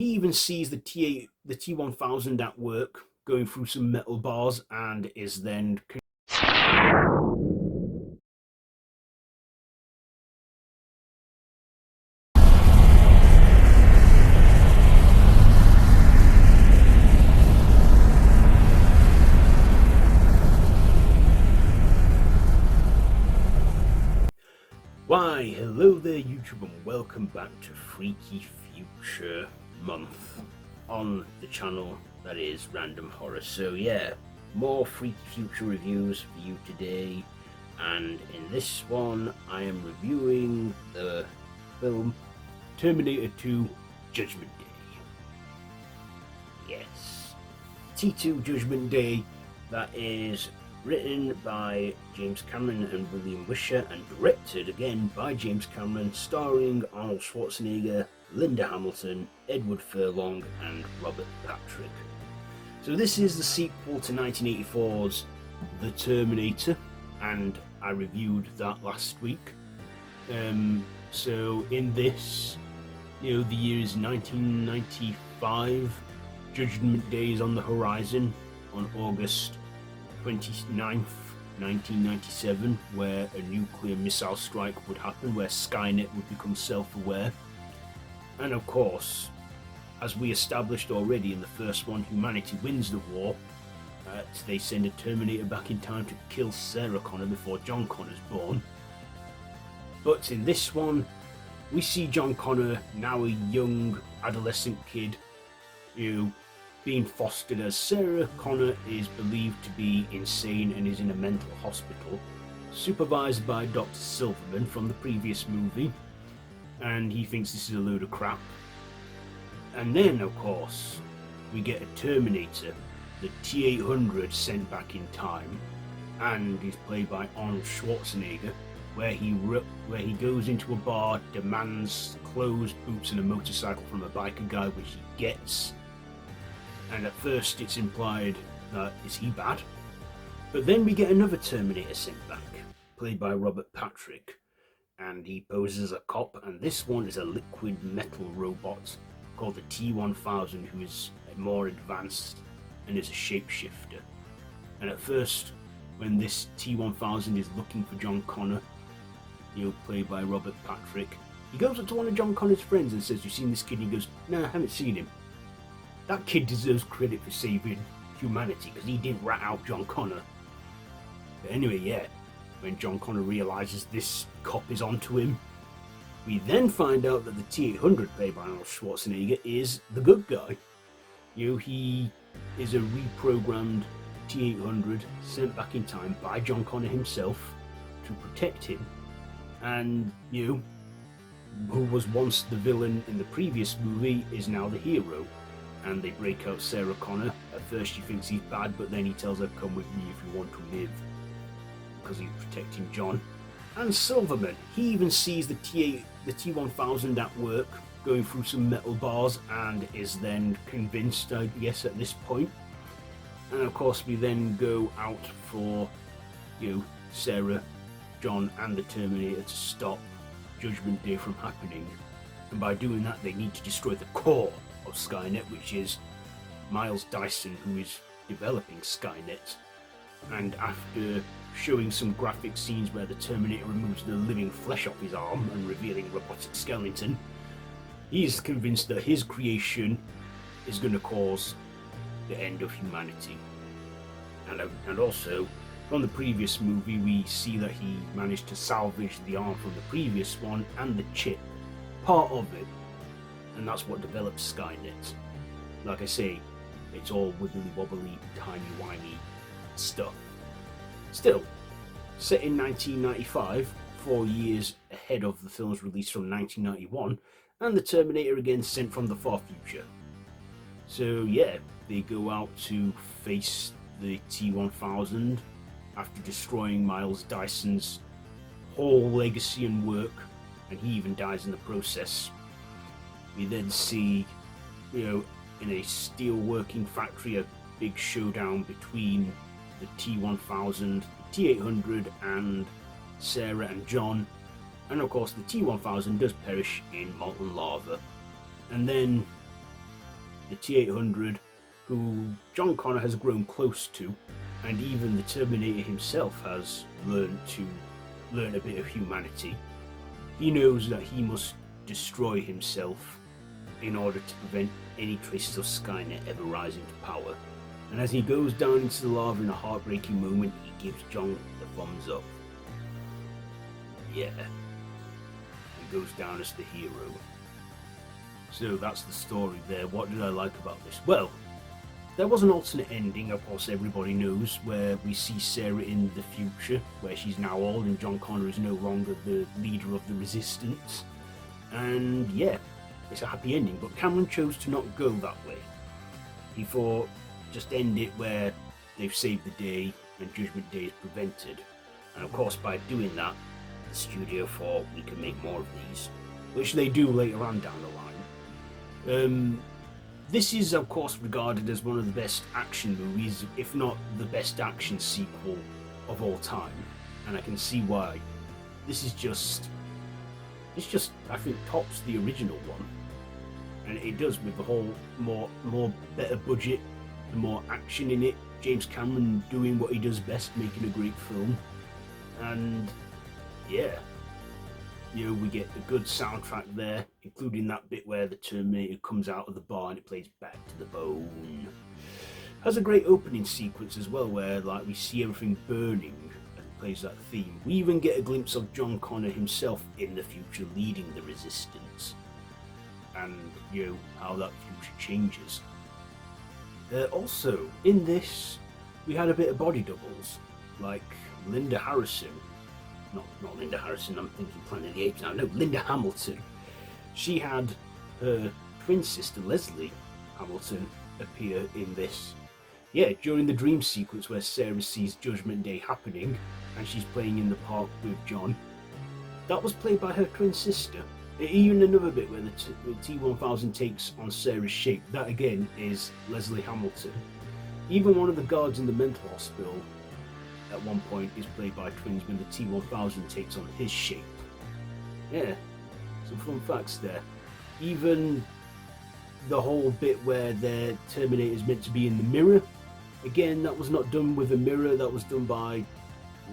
He even sees the T1000 at work going through some metal bars and is then Why, hello there YouTube and welcome back to Freaky Future Month on the channel that is Random Horror. So yeah, more Freaky Future reviews for you today, and in this one I am reviewing the film Terminator 2 Judgment Day. Yes, T2 Judgment Day, that is written by James Cameron and William Wisher and directed again by James Cameron, starring Arnold Schwarzenegger, Linda Hamilton, Edward Furlong and Robert Patrick. So this is the sequel to 1984's The Terminator, and I reviewed that last week. So in this, the year is 1995, Judgment Day is on the horizon on August 29th, 1997, where a nuclear missile strike would happen, where Skynet would become self-aware. And of course, as we established already in the first one, humanity wins the war. They send a Terminator back in time to kill Sarah Connor before John Connor's born. But in this one, we see John Connor, now a young adolescent kid, being fostered, as Sarah Connor is believed to be insane and is in a mental hospital, supervised by Dr. Silverman from the previous movie, and he thinks this is a load of crap. And then, of course, we get a Terminator, the T-800, sent back in time, and is played by Arnold Schwarzenegger, where he goes into a bar, demands clothes, boots and a motorcycle from a biker guy, which he gets. And at first it's implied that is he bad? But then we get another Terminator sent back, played by Robert Patrick, and he poses as a cop, and this one is a liquid metal robot called the T-1000, who is more advanced and is a shapeshifter. And at first, when this T-1000 is looking for John Connor, played by Robert Patrick, he goes up to one of John Connor's friends and says, "You seen this kid?" And he goes, "Nah, I haven't seen him." That kid deserves credit for saving humanity, because he didn't rat out John Connor. But anyway, yeah, when John Connor realizes this cop is onto him, we then find out that the T-800, played by Arnold Schwarzenegger, is the good guy. He is a reprogrammed T-800 sent back in time by John Connor himself to protect him, and who was once the villain in the previous movie is now the hero. And they break out Sarah Connor. At first she thinks he's bad, but then he tells her, "Come with me if you want to live," because he's protecting John. And Silverman, he even sees the T-1000 at work going through some metal bars and is then convinced, I guess, at this point. And of course we then go out for Sarah, John and the Terminator to stop Judgment Day from happening. And by doing that they need to destroy the core of Skynet, which is Miles Dyson, who is developing Skynet. And after showing some graphic scenes where the Terminator removes the living flesh off his arm and revealing robotic skeleton, he is convinced that his creation is going to cause the end of humanity. And also, from the previous movie, we see that he managed to salvage the arm from the previous one and the chip, part of it. And that's what develops Skynet. Like I say, it's all wibbly wobbly, timey-wimey stuff. Still, set in 1995, 4 years ahead of the film's release from 1991, and the Terminator again sent from the far future. So yeah, they go out to face the T-1000 after destroying Miles Dyson's whole legacy and work, and he even dies in the process. We then see, in a steel working factory, a big showdown between the T-1000, the T-800 and Sarah and John. And of course the T-1000 does perish in molten lava. And then the T-800, who John Connor has grown close to, and even the Terminator himself has learned a bit of humanity. He knows that he must destroy himself in order to prevent any traces of Skynet ever rising to power. And as he goes down into the lava in a heartbreaking moment, he gives John the thumbs up. Yeah. He goes down as the hero. So that's the story there. What did I like about this? Well, there was an alternate ending, of course everybody knows, where we see Sarah in the future, where she's now old and John Connor is no longer the leader of the Resistance. And yeah, it's a happy ending, but Cameron chose to not go that way. He thought, just end it where they've saved the day and Judgment Day is prevented. And of course by doing that, the studio thought we can make more of these, which they do later on down the line. This is of course regarded as one of the best action movies, if not the best action sequel of all time, and I can see why. It's just I think tops the original one, and it does with the whole more better budget, the more action in it. James Cameron doing what he does best, making a great film, and yeah. We get a good soundtrack there, including that bit where the Terminator comes out of the bar and it plays Back to the Bone. Has a great opening sequence as well, where like we see everything burning and it plays that theme. We even get a glimpse of John Connor himself in the future leading the Resistance, and how that future changes. Also, in this, we had a bit of body doubles, like Linda Harrison. Not Linda Harrison, I'm thinking Planet of the Apes now. No, Linda Hamilton. She had her twin sister, Leslie Hamilton, appear in this. Yeah, during the dream sequence where Sarah sees Judgment Day happening and she's playing in the park with John. That was played by her twin sister. Even another bit where the T-1000 takes on Sarah's shape, that again is Leslie Hamilton. Even one of the guards in the mental hospital at one point is played by twins when the T-1000 takes on his shape. Yeah, some fun facts there. Even the whole bit where the Terminator is meant to be in the mirror, again, that was not done with a mirror, that was done by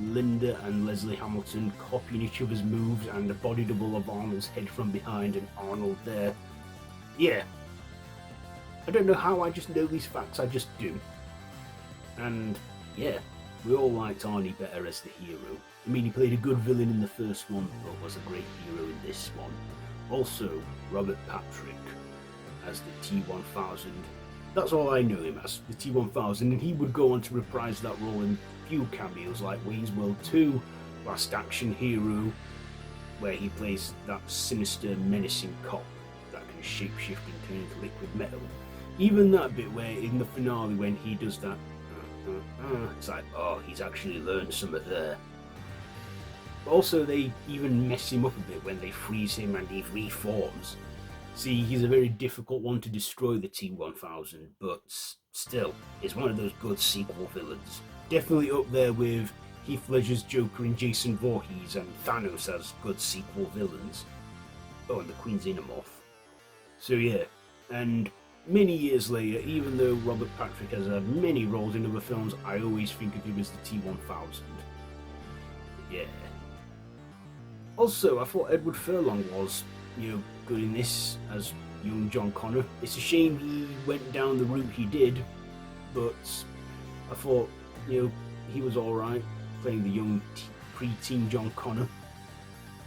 Linda and Leslie Hamilton copying each other's moves, and a body double of Arnold's head from behind and Arnold there. Yeah. I don't know how I just know these facts, I just do. And yeah. We all liked Arnie better as the hero. I mean, he played a good villain in the first one, but was a great hero in this one. Also, Robert Patrick as the T-1000. That's all I know him as, the T-1000, and he would go on to reprise that role in a few cameos like Wayne's World 2, Last Action Hero, where he plays that sinister, menacing cop that can shapeshift and turn into liquid metal. Even that bit where in the finale when he does that, it's like, oh, he's actually learned something there. Also, they even mess him up a bit when they freeze him and he reforms. See, he's a very difficult one to destroy, the T-1000, but still, is one of those good sequel villains. Definitely up there with Heath Ledger's Joker and Jason Voorhees and Thanos as good sequel villains. Oh, and the Queen's Xenomorph. So yeah, and many years later, even though Robert Patrick has had many roles in other films, I always think of him as the T-1000. Yeah. Also, I thought Edward Furlong was, good in this as young John Connor. It's a shame he went down the route he did, but I thought, he was alright playing the young pre-teen John Connor.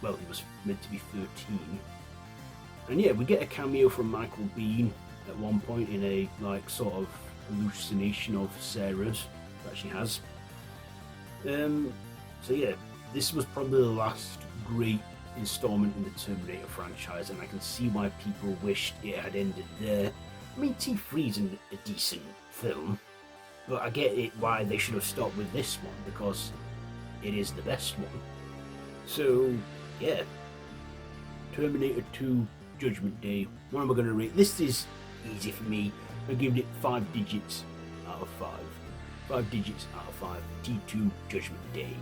Well, he was meant to be 13. And yeah, we get a cameo from Michael Biehn at one point in a sort of hallucination of Sarah's that she has. So yeah, this was probably the last great installment in the Terminator franchise, and I can see why people wished it had ended there. I mean, T3 is a decent film, but I get it why they should have stopped with this one, because it is the best one. So yeah, Terminator 2 Judgment Day. What am I going to rate? This is easy for me. I give it 5 digits out of 5. 5 digits out of 5. T2 Judgment Day.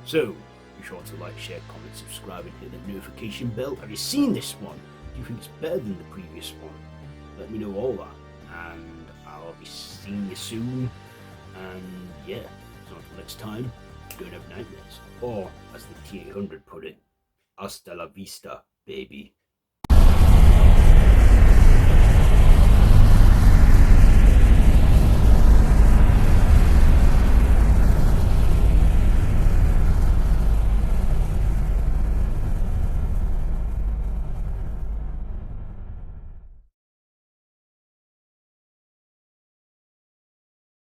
So, be sure to like, share, comment, subscribe, and hit the notification bell. Have you seen this one? Do you think it's better than the previous one? Let me know all that. and I'll be seeing you soon. And yeah, so until next time, don't have nightmares. Or, as the T800 put it, hasta la vista, baby.